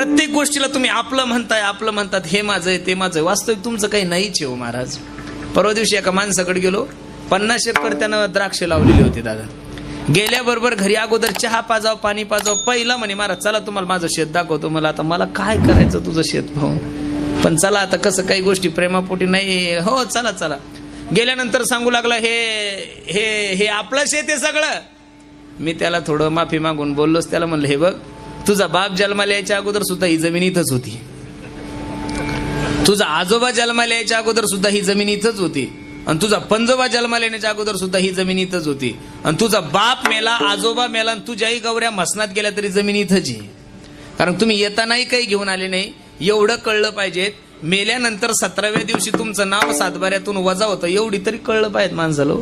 प्रत्येक गोष्टीला तुम्ही आपलं म्हणतात, हे माझं आहे ते माझं. वास्तविक तुमचं काही नाहीच हो महाराज. परवा दिवशी एका माणसाकडे गेलो, 50 एकर त्यानं द्राक्ष लावलेली होती दादा. गेल्याबरोबर घरी अगोदर चहा पाजाव, पाणी पाजाव. पहिला म्हणे महाराज चला तुम्हाला माझं शेत दाखवतो. मला काय करायचं तुझं शेत भाऊ, पण चला आता कसं काही गोष्टी प्रेमापोटी नाही. हो चला चला. गेल्यानंतर सांगू लागला हे आपलं शेत आहे सगळं. मी त्याला थोडं माफी मागून बोललोच. त्याला म्हणलं हे बघ, तुझा बाप जन्माला यायच्या अगोदर सुद्धा ही जमीन इथंच होती, तुझा आजोबा जन्माला यायच्या अगोदर सुद्धा ही जमीन इथंच होती, आणि तुझा पंजोबा जन्माला येण्याच्या अगोदर सुद्धा ही जमीन इथंच होती, आणि तुझा बाप मेला, आजोबा मेला, आणि तुझ्याही गौऱ्या मसनात गेल्या तरी जमीन इथंच आहे. कारण तुम्ही येतानाही काही घेऊन आले नाही. एवढं कळलं पाहिजे. मेल्यानंतर 17व्या दिवशी तुमचं नाव सातबाऱ्यातून वजा होतं, एवढी तरी कळलं पाहिजे माणसाला.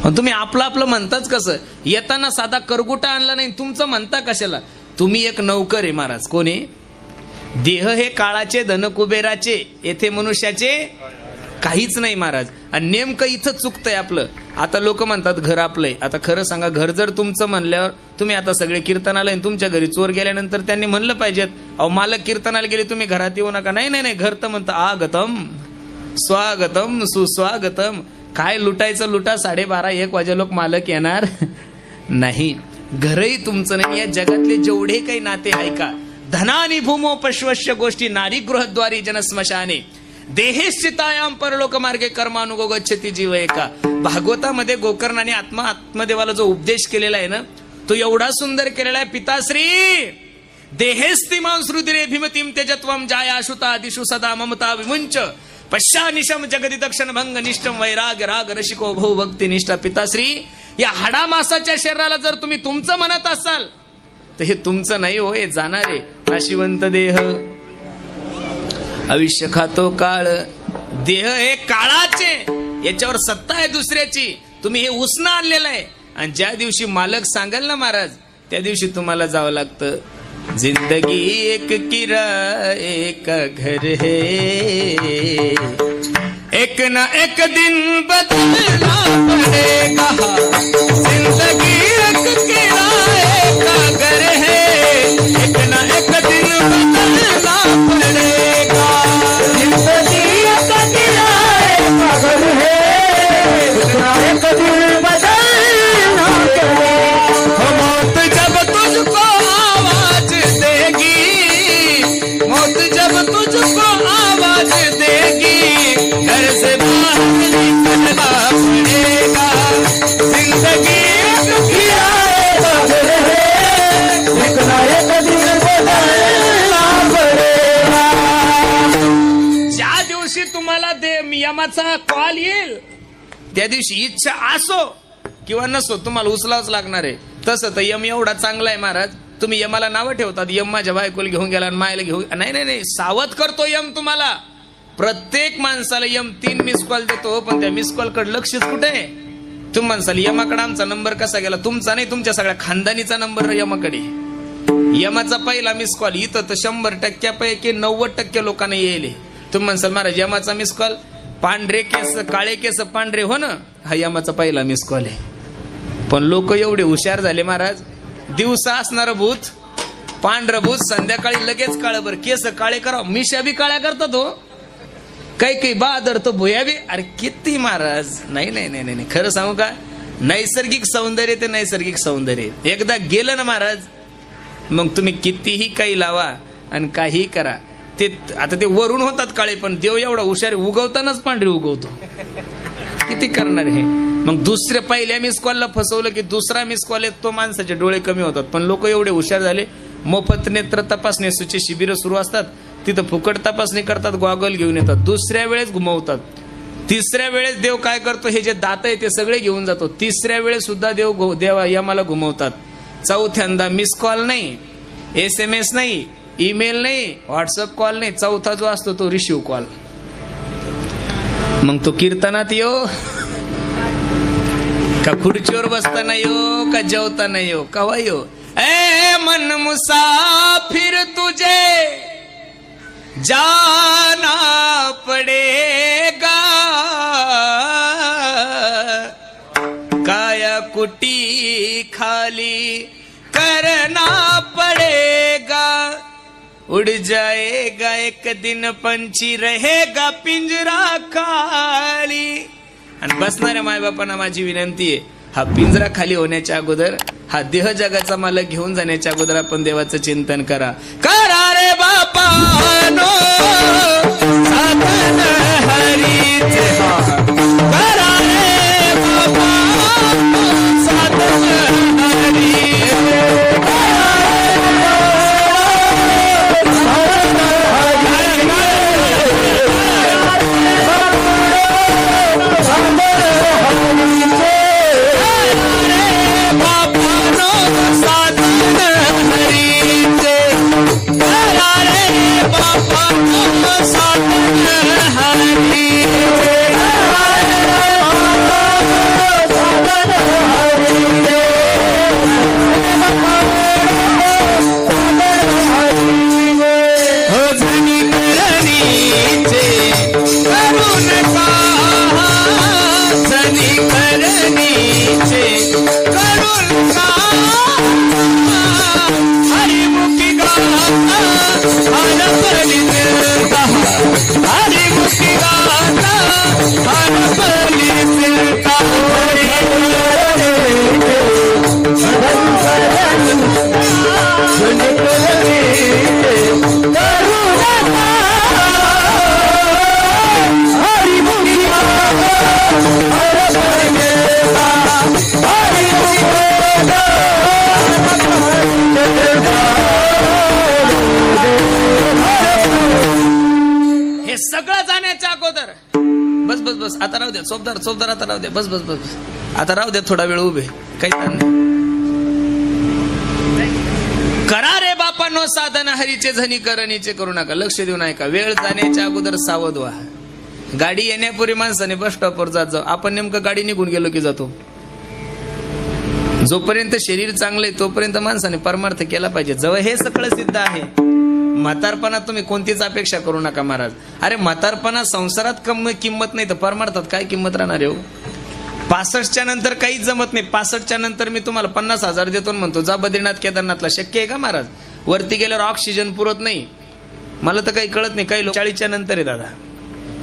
तुम्ही आपलं म्हणताच कसं? येताना साधा करगुटा आणला नाही, तुमचं म्हणता कशाला? तुम्ही एक नौकर आहे महाराज. कोणी? देह हे काळाचे, धन कुबेराचे, येथे मनुष्याचे काहीच नाही महाराज. आणि नेमकं इथं चुकतंय आपलं. आता लोक म्हणतात घर आपलंय. आता खरं सांगा, घर जर तुमचं म्हणल्यावर तुम्ही आता सगळे कीर्तनाला, तुमच्या घरी चोर गेल्यानंतर त्यांनी म्हणलं पाहिजेत अहो मालक कीर्तनाला गेले तुम्ही घरात येऊ नका. नाही, घर तर म्हणतं आगतम स्वागतम सुस्वागतम. काय लुटायचं लुटा, 12:30-1 वाजे लोक मालक येणार नाही. घरही तुमचं नाही. या जगातले जेवढे काही नाते ऐका, धनानी भूमो पश्वश्य गोष्टी नारी गृहद्वारी जनस्मशाने देहेश्चितायाम परलोक मार्गे कर्मानुगो गच्छति जीव एका. भागवतामध्ये गोकर्णाने आत्मदेवाला जो उपदेश केलेला आहे ना, तो एवढा सुंदर केलेला आहे. पिताश्री देहेस्तिमां श्रुतिरे भीमतीम तेजत्वम जाया शुता आदिषु सदा ममता विमुंच पश्चानिशम जगति दक्षिण भंग निष्ठम वैराग्य राग रसिको भव भक्ती निष्ठा. पिताश्री, या हाडामासाच्या शरीराला जर तुम्ही तुमचं म्हणत असाल तर हे तुमचं नाही हो, हे जाणारे नाशिवंत देह. आयुष्य खातो काळ, देह हे काळाचे, याच्यावर सत्ता आहे दुसऱ्याची. तुम्ही हे उसनं आणलेलं आहे. आणि ज्या दिवशी मालक सांगाल ना महाराज, त्या दिवशी तुम्हाला जावं लागतं. जिंदगी एक किराया एक घर है, एक ना एक दिन बदलना पड़ेगा. जिंदगी एक किराए का घर है, एक ना एक दिन बदलना पड़ेगा. जिंदगी एक किराए का घर है, एक ना एक दिन बदलना पड़ेगा. मौत जब तुझको आवाज देगी, मौत जब तुझको आवाज देगी, घर से बाहर निकलना पड़ेगा. जिंदगी एक किराए का घर है, एक ना एक दिन बदलना पड़ेगा. ज्या दिवशी तुम्हाला यमाचा कॉल येईल, त्या दिवशी इच्छा असो किंवा नसो तुम्हाला उचलावच लागणार आहे. तसं तर यम एवढा चांगला आहे महाराज. तुम्ही यमाला नावं ठेवतात, यम माझ्या बायकोला घेऊन गेला आणि मायला घेऊन. नाही, सावध करतो यम तुम्हाला. प्रत्येक माणसाला यम 3 मिस कॉल देतो, पण त्या मिस कॉल कडे लक्षच कुठे आहे? तुम्ही म्हणसाल यमाकडे आमचा नंबर कसा गेला? तुमचा नाही, तुमच्या सगळ्या खानदानीचा नंबर यमाकडे. यमाचा पहिला मिस कॉल इथं तर 100%पैकी 90% लोकांना येईल. तुम्ही म्हणसाल महाराज यमाचा मिस कॉल, पांढरे केस काळे केस पांढरे हो ना, हा यमाचा पहिला मिस कॉल आहे. पण लोक एवढे हुशार झाले महाराज, दिवसा असणार भूत पांढरं भूत, संध्याकाळी लगेच काळं. बरं केस काळे करा, मिशा बी काळ्या करतात हो. काही बहादर तो भुया बी. अरे किती महाराज. नाही, खरं सांगू का, नैसर्गिक सौंदर्य ते नैसर्गिक सौंदर्य. एकदा गेलं ना महाराज, मग तुम्ही कितीही काही लावा आणि काही करा, ते आता ते वरून होतात काळे, पण देव एवढा हुशार उगवतानाच पांढरे उगवतो. किती करणार हे? मग दुसऱ्या पहिल्या मिस कॉलला फसवलं की दुसरा मिस कॉल येतो, माणसाचे डोळे कमी होतात. पण लोक एवढे हुशार झाले, मोफत नेत्र तपासणीचे शिबिर सुरू असतात, तिथं फुकट तपासणी करतात, गॉगल घेऊन येतात. दुसऱ्या वेळेस घुमवतात. तिसऱ्या वेळेस देव काय करतो, हे जे दात आहे ते सगळे घेऊन जातो. तिसऱ्या वेळेस सुद्धा देव यमाला घुमवतात. चौथ्यांदा मिस कॉल नाही, SMS नाही, ईमेल नाही, व्हॉट्सअप कॉल नाही. चौथा जो असतो तो रिसिव्ह कॉल. मग तो कीर्तनात येऊ का खुर्चीवर बसताना येऊ का जेवताना येऊ, कवा येऊ? ए मन मुसाफिर तुझे जाना पडेगा, काया कुटी खाली करना पडेगा. उड़ जाएगा एक दिन पंछी रहेगा पिंजरा खाली. आणि बसणाऱ्या मायबापांना माझी विनंती आहे, हा पिंजरा खाली होण्याच्या अगोदर, हा देह जगाचा मालक घेऊन जाण्याच्या अगोदर आपण देवाचं चिंतन करा. करा रे बापानो साधन हरीचे, करा रे बापानो साधन हरीचे. बस आता राहू द्या, चोपदार आता राहू द्या, बस आता राहू द्या, थोडा वेळ उभे, काही ताण नाही. करा रे बापांनो साधन हरीचे, झनी करणीचे करू नका. लक्ष देऊ नका. वेळ जाण्याच्या अगोदर सावध व्हा. गाडी येण्यापूर्वी माणसाने बस स्टॉपवर जात आपण नेमकं गाडी निघून गेलो की जातो. जोपर्यंत शरीर चांगले तोपर्यंत माणसाने परमार्थ केला पाहिजे. जवळ हे सगळं सिद्ध आहे. म्हातारपणात तुम्ही कोणतीच अपेक्षा करू नका महाराज. अरे म्हातारपणात संसारात किंमत नाही तर परमार्थात काय किंमत राहणार आहे? 65च्या नंतर काहीच जमत नाही. 65च्या नंतर मी तुम्हाला 50,000 देतो म्हणतो, जा बद्रीनाथ केदारनाथला. शक्य आहे का महाराज? वरती गेल्यावर ऑक्सिजन पुरत नाही. मला तर काही कळत नाही. काही लोक 40च्या नंतर आहे दादा.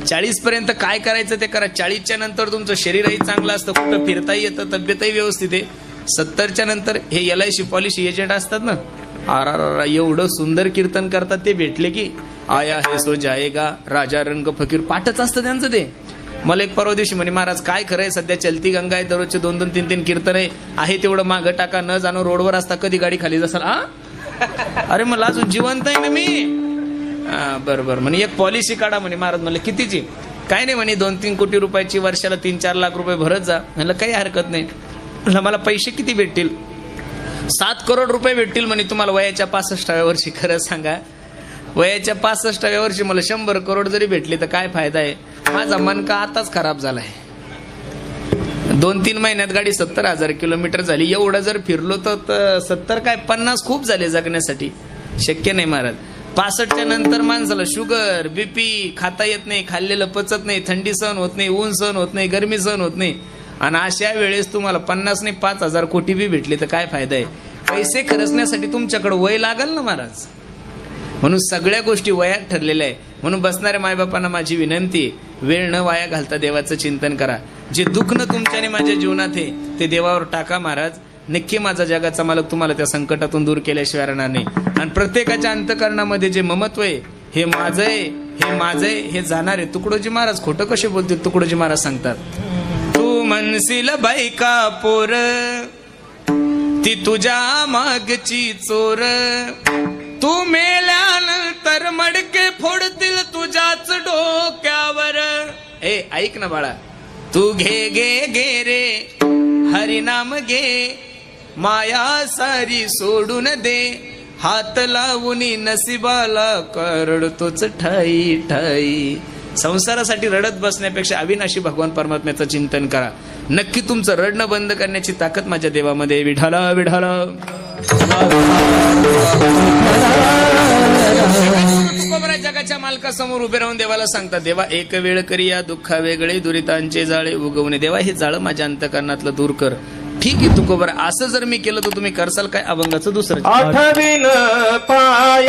40 पर्यंत काय करायचं ते करा. 40च्या नंतर तुमचं शरीरही चांगलं असतं, कुठं फिरताही येतं, तब्येतही व्यवस्थित आहे. 70च्या नंतर हे LIC पॉलिसी एजंट असतात ना, एवढं सुंदर कीर्तन करतात ते भेटले की आया है सो जाएगा, राजा रंग फकीर पाठच असतं त्यांचं ते. मला एक परवा दिवशी म्हणे, महाराज काय खरंय, सध्या चलती गंगा आहे, दररोजचे 2-2, 3-3 कीर्तन आहे तेवढं मागं टाका, न जाणं रोडवर असता कधी गाडी खाली जसाल. अरे मला अजून जिवंत आहे ना मी. बरोबर म्हणे, एक पॉलिसी काढा म्हणे. महाराज म्हणले कितीची? काय नाही म्हणे, 2-3 कोटी रुपयाची, वर्षाला 3-4 लाख रुपये भरत जा. म्हणलं काही हरकत नाही. मला पैसे किती भेटतील? 7 करोड रुपये भेटतील म्हणे तुम्हाला वयाच्या 65व्या वर्षी. खरं सांगा, वयाच्या 65व्या वर्षी मला 100 करोड जरी भेटले तर काय फायदा आहे? माझा मनका आताच खराब झालाय. 2-3 महिन्यात गाडी 70,000 किलोमीटर झाली. एवढं जर फिरलो तर 70 काय 50 खूप झाले जगण्यासाठी. शक्य नाही महाराज. 65च्या नंतर माणसाला शुगर, BP खाता येत नाही, खाल्लेलं पचत नाही, थंडी सहन होत नाही, ऊन सहन होत नाही, गरमी सहन होत नाही. आणि अशा वेळेस तुम्हाला 50 नाही 5,000 कोटी बी भेटले तर काय फायदा आहे? पैसे खर्चण्यासाठी तुमच्याकडे वय लागल ना महाराज. म्हणून सगळ्या गोष्टी वयात ठरलेल्या आहे. म्हणून बसणाऱ्या मायबापांना माझी विनंती, वेळ न वाया घालता देवाचं चिंतन करा. जे दुःख न तुमच्याने माझ्या जीवनात आहे ते देवावर टाका महाराज. नक्की माझा जगाचा मालक तुम्हाला त्या संकटातून दूर केल्याशिवाय राहणार नाही. आणि प्रत्येकाच्या अंतकरणामध्ये जे ममत्व आहे, हे माझं आहे, हे माझं आहे, हे जाणार आहे. तुकडोजी महाराज खोटं कसे बोलतील? तुकडोजी महाराज सांगतात, तू म्हणशील बायका पोर, ती तुझ्या मागची चोर, तू मेल्यानंतर मडके फोडतील तुझ्याच डोक्यावर. ऐक ना बाळा, तू घे गे गे रे हरिनाम घे, माया सारी सोडून दे, हात लावून नशिबाला करडतोच ठाई ठाई. संसारासाठी रडत बसण्यापेक्षा अविनाशी भगवान परमात्म्याचं चिंतन करा. नक्की तुमचं रडणं बंद करण्याची ताकद माझ्या देवामध्ये. विठाला विठाला. जगाच्या मालकासमोर उभे राहून देवाला सांगतात, देवा एक वेळ करिया दुःखा वेगळे, दुरितांचे जाळे उगवणे. देवा हे जाळं माझ्या अंतकरणातलं दूर कर. ठीक आहे तुकोबर, असं जर मी केलं तर तुम्ही करसाल काय? अभंगाचं दुसरं. आठवीन पाय